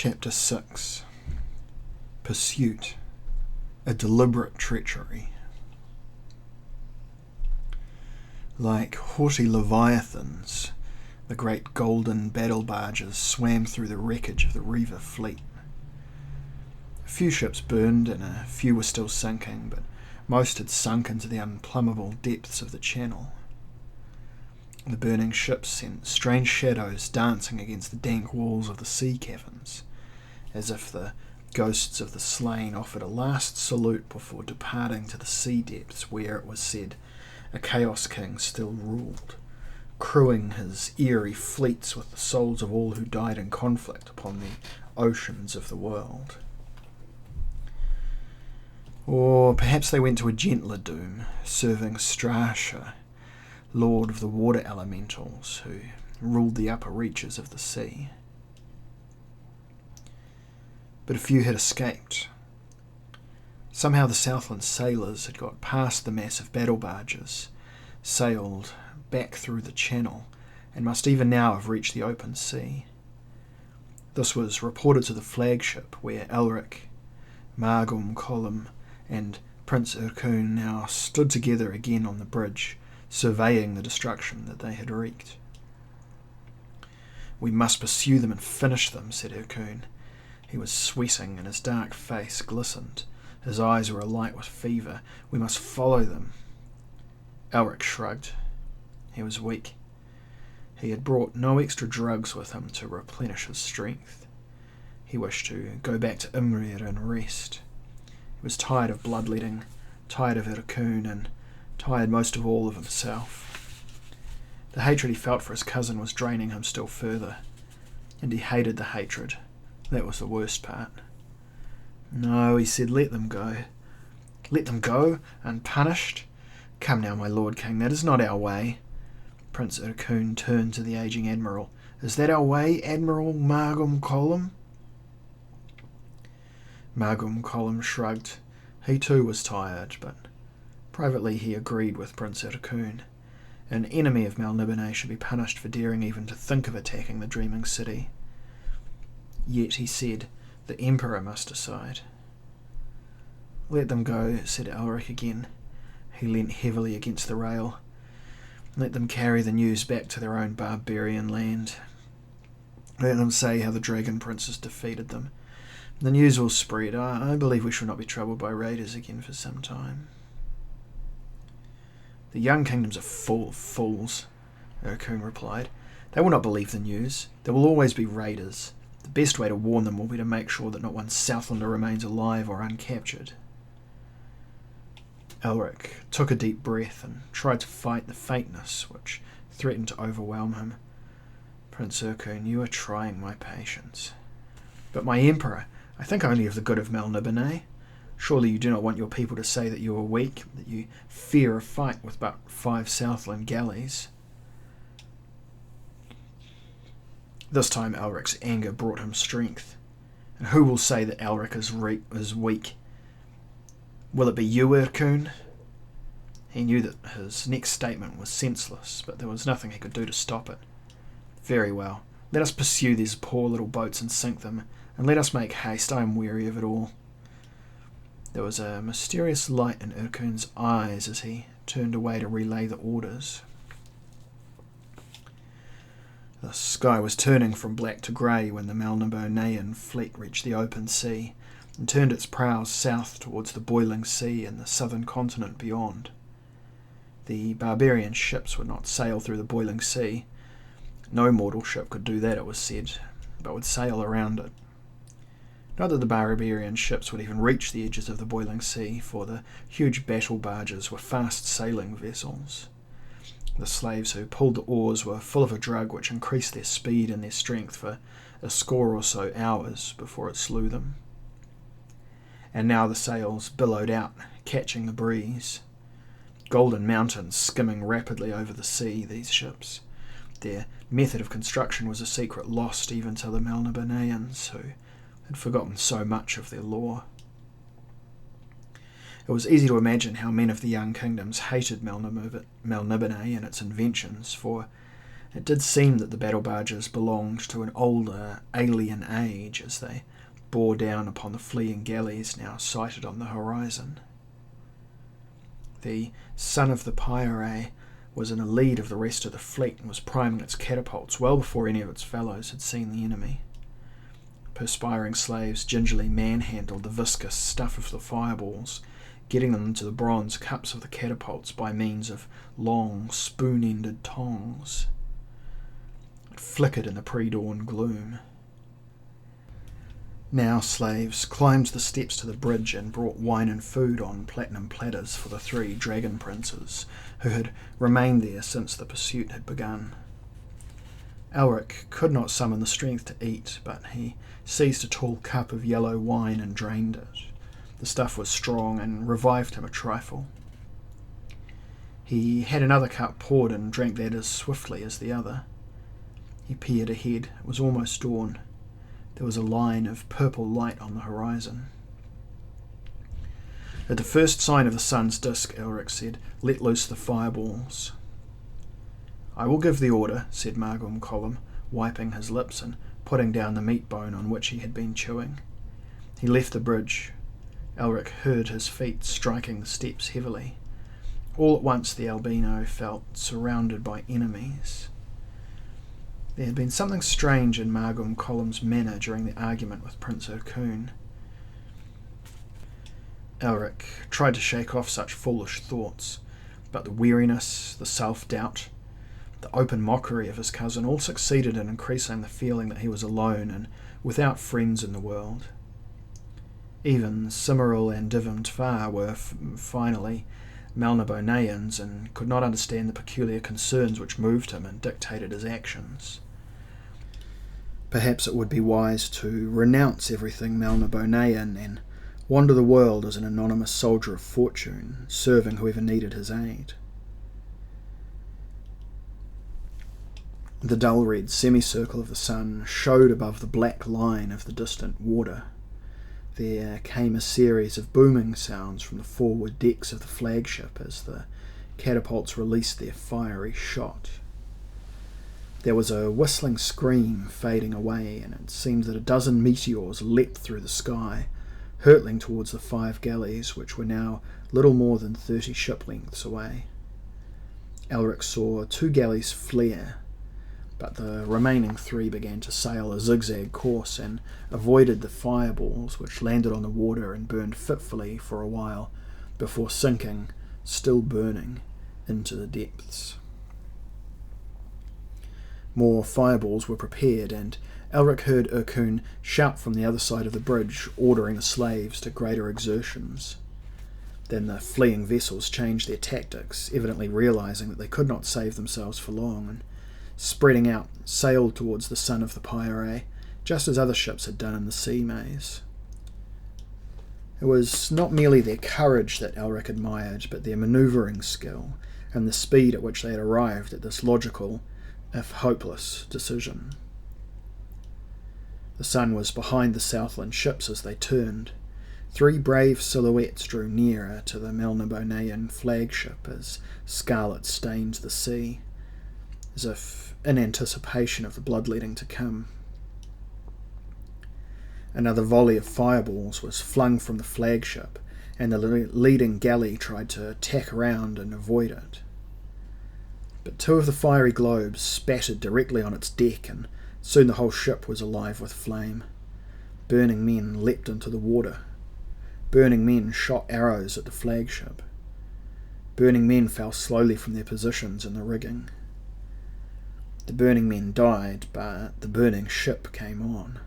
Chapter 6. Pursuit. A deliberate treachery. Like haughty leviathans, the great golden battle barges swam through the wreckage of the Reaver fleet. A few ships burned and a few were still sinking, but most had sunk into the unplumbable depths of the channel. The burning ships sent strange shadows dancing against the dank walls of the sea caverns, as if the ghosts of the slain offered a last salute before departing to the sea depths where, it was said, a Chaos King still ruled, crewing his eerie fleets with the souls of all who died in conflict upon the oceans of the world. Or perhaps they went to a gentler doom, serving Strasha, lord of the water elementals, who ruled the upper reaches of the sea. But a few had escaped. Somehow the Southland sailors had got past the massive battle barges, sailed back through the channel, and must even now have reached the open sea. This was reported to the flagship, where Elric, Melnibone, and Prince Ercune now stood together again on the bridge, surveying the destruction that they had wreaked. "We must pursue them and finish them," said Ercune. He was sweating and his dark face glistened. His eyes were alight with fever. "We must follow them." Elric shrugged. He was weak. He had brought no extra drugs with him to replenish his strength. He wished to go back to Imrir and rest. He was tired of bloodletting, tired of Ercune, and tired most of all of himself. The hatred he felt for his cousin was draining him still further, and he hated the hatred. That was the worst part. "No," he said, "let them go." "Let them go? Unpunished? Come now, my Lord King, that is not our way." Prince Ercune turned to the aging admiral. "Is that our way, Admiral Melnibone?" Melnibone shrugged. He too was tired, but privately he agreed with Prince Ercune. An enemy of Melnibone should be punished for daring even to think of attacking the dreaming city. Yet, he said, the Emperor must decide. "Let them go," said Elric again. He leant heavily against the rail. "Let them carry the news back to their own barbarian land. Let them say how the Dragon Princes defeated them. The news will spread. I believe we shall not be troubled by raiders again for some time." "The young kingdoms are full of fools," Ercune replied. "They will not believe the news. There will always be raiders. The best way to warn them will be to make sure that not one Southlander remains alive or uncaptured." Elric took a deep breath and tried to fight the faintness which threatened to overwhelm him. "Prince Ercune, you are trying my patience." "But my Emperor, I think only of the good of Melnibone. Surely you do not want your people to say that you are weak, that you fear a fight with but 5 Southland galleys." This time Elric's anger brought him strength. "And who will say that Elric is weak? Will it be you, Ercune?" He knew that his next statement was senseless, but there was nothing he could do to stop it. "Very well. Let us pursue these poor little boats and sink them, and let us make haste. I am weary of it all." There was a mysterious light in Ercune's eyes as he turned away to relay the orders. The sky was turning from black to grey when the Melnibonean fleet reached the open sea and turned its prows south towards the boiling sea and the southern continent beyond. The barbarian ships would not sail through the boiling sea. No mortal ship could do that, it was said, but would sail around it. Not that the barbarian ships would even reach the edges of the boiling sea, for the huge battle barges were fast-sailing vessels. The slaves who pulled the oars were full of a drug which increased their speed and their strength for a score or so hours before it slew them. And now the sails billowed out, catching the breeze. Golden mountains skimming rapidly over the sea, these ships. Their method of construction was a secret lost even to the Melniboneans, who had forgotten so much of their lore. It was easy to imagine how men of the young kingdoms hated Melnibone and its inventions, for It did seem that the battle barges belonged to an older, alien age as they bore down upon the fleeing galleys now sighted on the horizon. The son of the Pyre was in the lead of the rest of the fleet and was priming its catapults well before any of its fellows had seen the enemy. Perspiring slaves gingerly manhandled the viscous stuff of the fireballs, getting them into the bronze cups of the catapults by means of long, spoon-ended tongs. It flickered in the pre-dawn gloom. Now slaves climbed the steps to the bridge and brought wine and food on platinum platters for the 3 dragon princes who had remained there since the pursuit had begun. Elric could not summon the strength to eat, but he seized a tall cup of yellow wine and drained it. The stuff was strong and revived him a trifle. He had another cup poured and drank that as swiftly as the other. He peered ahead. It was almost dawn. There was a line of purple light on the horizon. At the first sign of the sun's disk, Elric said, "Let loose the fireballs." "I will give the order," said Margum Colum, wiping his lips and putting down the meat bone on which he had been chewing. He left the bridge. Elric heard his feet striking the steps heavily. All at once the albino felt surrounded by enemies. There had been something strange in Margum Colum's manner during the argument with Prince Urkun. Elric tried to shake off such foolish thoughts, but the weariness, the self-doubt, the open mockery of his cousin all succeeded in increasing the feeling that he was alone and without friends in the world. Even Cimmeril and Divim Tvar were finally Melniboneans and could not understand the peculiar concerns which moved him and dictated his actions. Perhaps it would be wise to renounce everything Melnibonean and wander the world as an anonymous soldier of fortune, serving whoever needed his aid. The dull red semicircle of the sun showed above the black line of the distant water. There came a series of booming sounds from the forward decks of the flagship as the catapults released their fiery shot. There was a whistling scream fading away, and it seemed that a dozen meteors leapt through the sky, hurtling towards the 5 galleys, which were now little more than 30 ship lengths away. Elric saw 2 galleys flare, but the remaining 3 began to sail a zigzag course and avoided the fireballs, which landed on the water and burned fitfully for a while before sinking, still burning, into the depths. More fireballs were prepared, and Elric heard Urkun shout from the other side of the bridge, ordering the slaves to greater exertions. Then the fleeing vessels changed their tactics, evidently realizing that they could not save themselves for long, and spreading out, sailed towards the son of the Pyre, just as other ships had done in the sea maze. It was not merely their courage that Elric admired, but their manoeuvring skill, and the speed at which they had arrived at this logical, if hopeless, decision. The sun was behind the Southland ships as they turned. 3 brave silhouettes drew nearer to the Melnibonean flagship as scarlet stained the sea, as if in anticipation of the bloodletting to come. Another volley of fireballs was flung from the flagship, and the leading galley tried to tack around and avoid it. But 2 of the fiery globes spattered directly on its deck, and soon the whole ship was alive with flame. Burning men leapt into the water. Burning men shot arrows at the flagship. Burning men fell slowly from their positions in the rigging. The burning men died, but the burning ship came on.